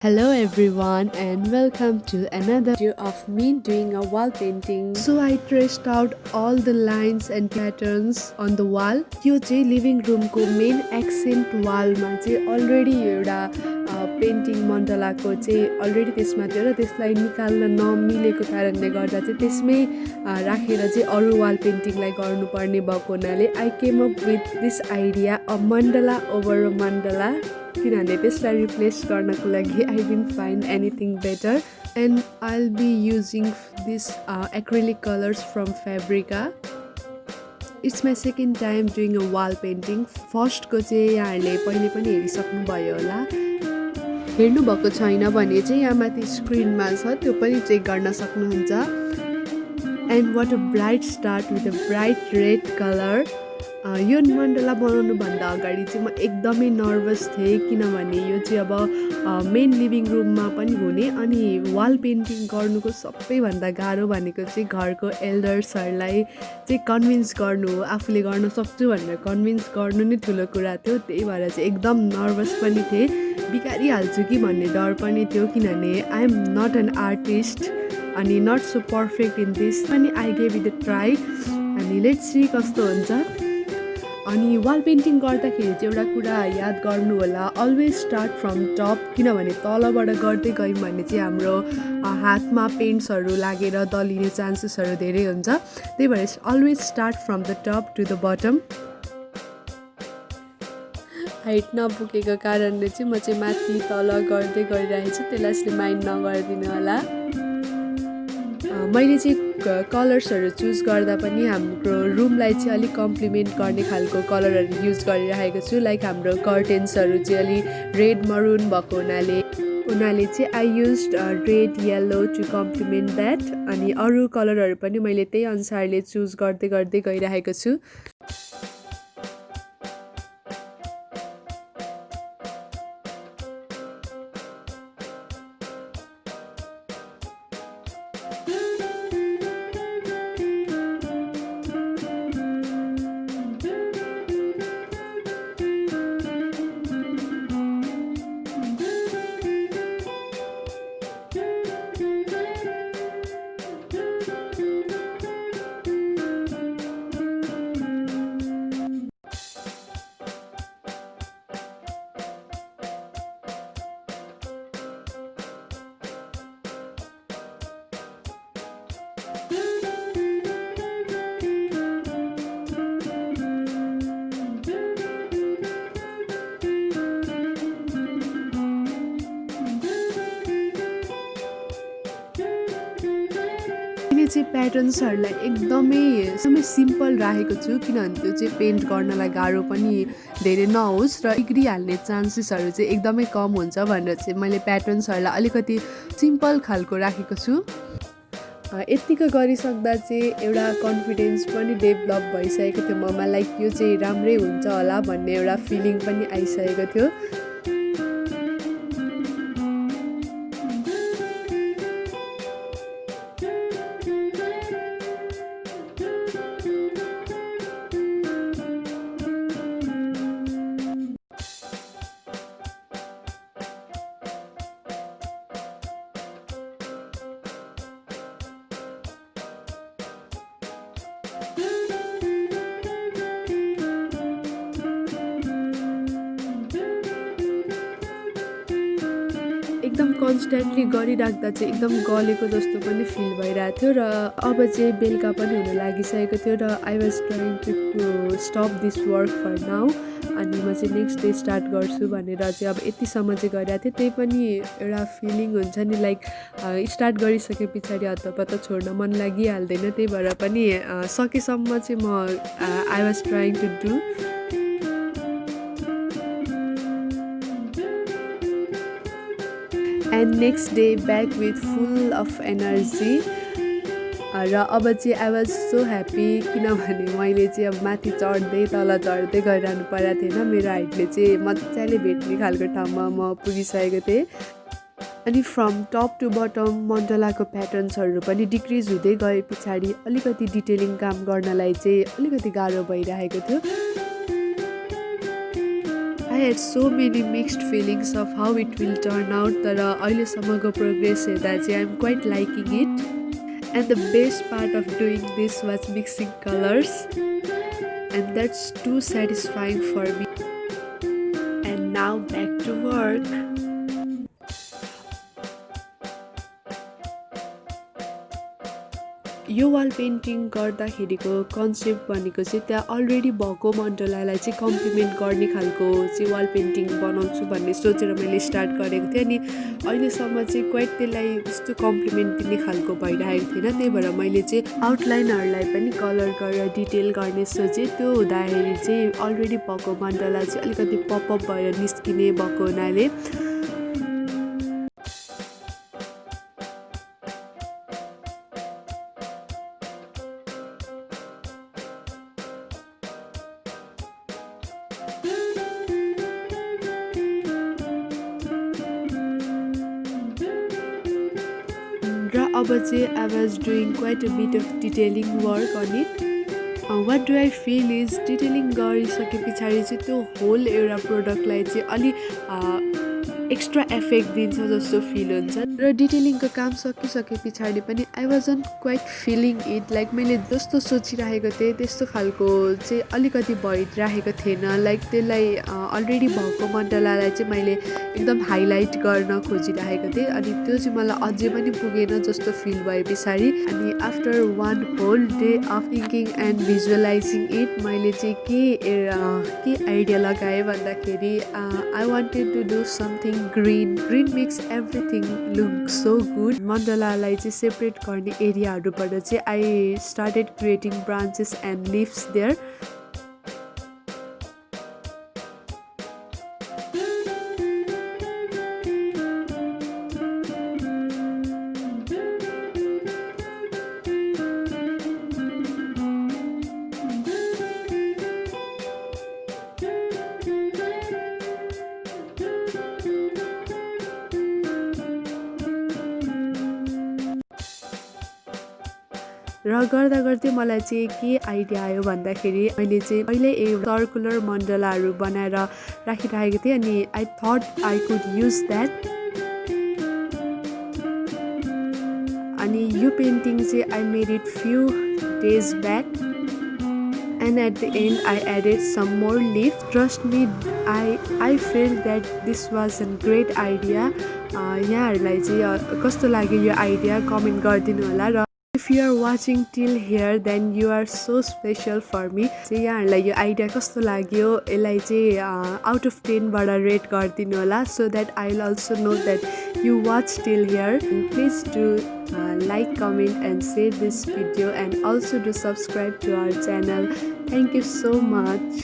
Hello everyone and welcome to another video of me doing a wall painting. So I traced out all the lines and patterns on the wall. यो चाहिँ living रुमको main accent वालमा चाहिँ already एउटा painting मण्डलाको चाहिँ already त्यसमा थियो र त्यसलाई निकाल्न नमिलेको कारणले गर्दा चाहिँ त्यसमै राखेर चाहिँ अरू वाल पेन्टिङलाई गर्नुपर्ने भएको हुनाले I came up with this idea a Mandla over a Mandla किनभने त्यसलाई रिप्लेस गर्नको लागि I didn't find anything better and I'll be using this acrylic colors from Fabrica. It's my second time doing a wall painting. First को चाहिँ यहाँहरूले पहिले पनि हेरिसक्नुभयो होला. हेर्नुभएको छैन भने चाहिँ यहाँ माथि स्क्रिनमा छ त्यो पनि चेक गर्न सक्नुहुन्छ. And what a bright start with a bright red color. यो मण्डला बनाउनुभन्दा अगाडि चाहिँ म एकदमै नर्भस थिएँ किनभने यो चाहिँ अब मेन लिभिङ रुममा पनि हुने अनि वाल पेन्टिङ गर्नुको सबैभन्दा गाह्रो भनेको चाहिँ घरको एल्डर्सहरूलाई चाहिँ कन्भिन्स गर्नु हो आफूले गर्न सक्छु भनेर कन्भिन्स गर्नु नै ठुलो कुरा थियो त्यही भएर चाहिँ एकदम नर्भस पनि थिएँ बिगारिहाल्छु कि भन्ने डर पनि थियो किनभने I am not an artist अनि not so perfect in this अनि I gave it a try अनि लेट्स सी कस्तो हुन्छ अनि वाल पेन्टिङ गर्दाखेरि चाहिँ एउटा कुरा याद गर्नु होला अलवेज स्टार्ट फ्रम टप किनभने तलबाट गर्दै गयौँ भने चाहिँ हाम्रो हातमा पेन्ट्सहरू लागेर दलिने चान्सेसहरू धेरै हुन्छ त्यही भएर always start from the top to the bottom height नपुगेको कारणले चाहिँ म चाहिँ माथि तल गर्दै गइरहेको छु त्यसलाई यसले माइन्ड नगरिदिनु होला मैले चाहिँ कलर्सहरू चुज गर्दा पनि हाम्रो रुमलाई चाहिँ अलिक कम्प्लिमेन्ट गर्ने खालको कलरहरू युज गरिरहेको छु लाइक हाम्रो कर्टेन्सहरू चाहिँ अलिक रेड मरुन भएको हुनाले चाहिँ I use red yellow to complement that अनि अरू कलरहरू पनि मैले त्यही अनुसारले चुज गर्दै गइरहेको छु चाहिँ प्याटर्न्सहरूलाई एकदमै सिम्पल राखेको छु किनभने त्यो चाहिँ पेन्ट गर्नलाई गाह्रो पनि धेरै नहोस् र बिग्रिहाल्ने चान्सेसहरू चाहिँ एकदमै कम हुन्छ भनेर चाहिँ मैले प्याटर्न्सहरूलाई अलिकति सिम्पल खालको राखेको छु यतिको गरिसक्दा चाहिँ एउटा कन्फिडेन्स पनि डेभलप भइसकेको थियो ममा लाइक यो चाहिँ राम्रै हुन्छ होला भन्ने एउटा फिलिङ पनि आइसकेको थियो एकदम कन्स्ट्यान्टली गरिराख्दा चाहिँ एकदम गलेको जस्तो पनि फिल भइरहेको थियो र अब चाहिँ बेलुका पनि हुन लागिसकेको थियो र I was trying to stop this work for now अनि म चाहिँ नेक्स्ट डे स्टार्ट गर्छु भनेर चाहिँ अब यतिसम्म चाहिँ गरिरहेको थिएँ त्यही पनि एउटा फिलिङ हुन्छ नि लाइक स्टार्ट गरिसके पछाडि हतपत छोड्न मन लागिहाल्दैन त्यही भएर पनि सकेसम्म चाहिँ म I was trying to do and next day back with full of energy र अब चाहिँ आई वाज सो ह्याप्पी किनभने मैले चाहिँ अब माथि चढ्दै तल झर्दै गइरहनु परेको थिएन मेरो हाइटले चाहिँ मजाले भेट्ने खालको ठाउँमा म पुगिसकेको थिएँ अनि फ्रम टप टु बटम मण्डलाको प्याटर्न्सहरू पनि डिक्रिज हुँदै गए पछाडि अलिकति डिटेलिङ काम गर्नलाई चाहिँ अलिकति गाह्रो भइरहेको थियो had so many mixed feelings of how it will turn out तर अहिलेसम्मको प्रोग्रेस हेर्दा चाहिँ I'm quite liking it. And the best part of doing this was mixing colors, and that's too satisfying for me. And now back to work. यो wall painting गर्दाखेरिको concept भनेको चाहिँ त्यहाँ already भएको मण्डलालाई चाहिँ कम्प्लिमेन्ट गर्ने खालको चाहिँ वाल पेन्टिङ बनाउँछु भन्ने सोचेर मैले स्टार्ट गरेको थिएँ अनि अहिलेसम्म चाहिँ क्वाइट त्यसलाई त्यस्तो कम्प्लिमेन्ट दिने खालको भइरहेको थिएन त्यही भएर मैले चाहिँ आउटलाइनहरूलाई पनि कलर गरेर डिटेल गर्ने सोचेँ त्यो हुँदाखेरि चाहिँ अलरेडी भएको मण्डला चाहिँ अलिकति पपअप भएर निस्किने भएको हुनाले अब चाहिँ I was doing quite a bit of detailing work on it. What do I feel is detailing गरिसके पछाडि चाहिँ त्यो होल एउटा प्रोडक्टलाई चाहिँ अलि एक्स्ट्रा इफेक्ट दिन्छ जस्तो फिल हुन्छ र डिटेलिङको काम सकिसके पछाडि पनि I wasn't quite feeling it like मैले जस्तो सोचिरहेको थिएँ त्यस्तो खालको चाहिँ अलिकति भइरहेको थिएन लाइक त्यसलाई अलरेडी भएको मण्डलालाई चाहिँ मैले एकदम हाइलाइट गर्न खोजिरहेको थिएँ अनि त्यो चाहिँ मलाई अझै पनि पुगेन जस्तो फिल भए पछाडि अनि after one whole day of thinking and visualizing it मैले चाहिँ के आइडिया लगाएँ भन्दाखेरि I wanted to do something green makes everything look so good मण्डलालाई चाहिँ सेपरेट गर्ने एरियाहरूबाट चाहिँ I started creating branches and leaves there र गर्दा गर्दै मलाई चाहिँ के आइडिया आयो भन्दाखेरि मैले चाहिँ पहिले सर्कुलर मण्डलाहरू बनाएर राखिरहेको थिएँ अनि I thought I could use that अनि यो पेन्टिङ चाहिँ I made it few days back and at the end I added some more leaf. Trust me, I felt that this was a great idea. यहाँहरूलाई चाहिँ कस्तो लाग्यो यो idea comment गरिदिनु होला र if you are watching till here then you are so special for me. चाहिँ यहाँहरूलाई यो आइडिया कस्तो लाग्यो यसलाई चाहिँ आउट अफ 10 बाट रेट गरिदिनु होला so that I'll also know that you watch till here. And please do like, comment and share this video and also do subscribe to our channel. Thank you so much.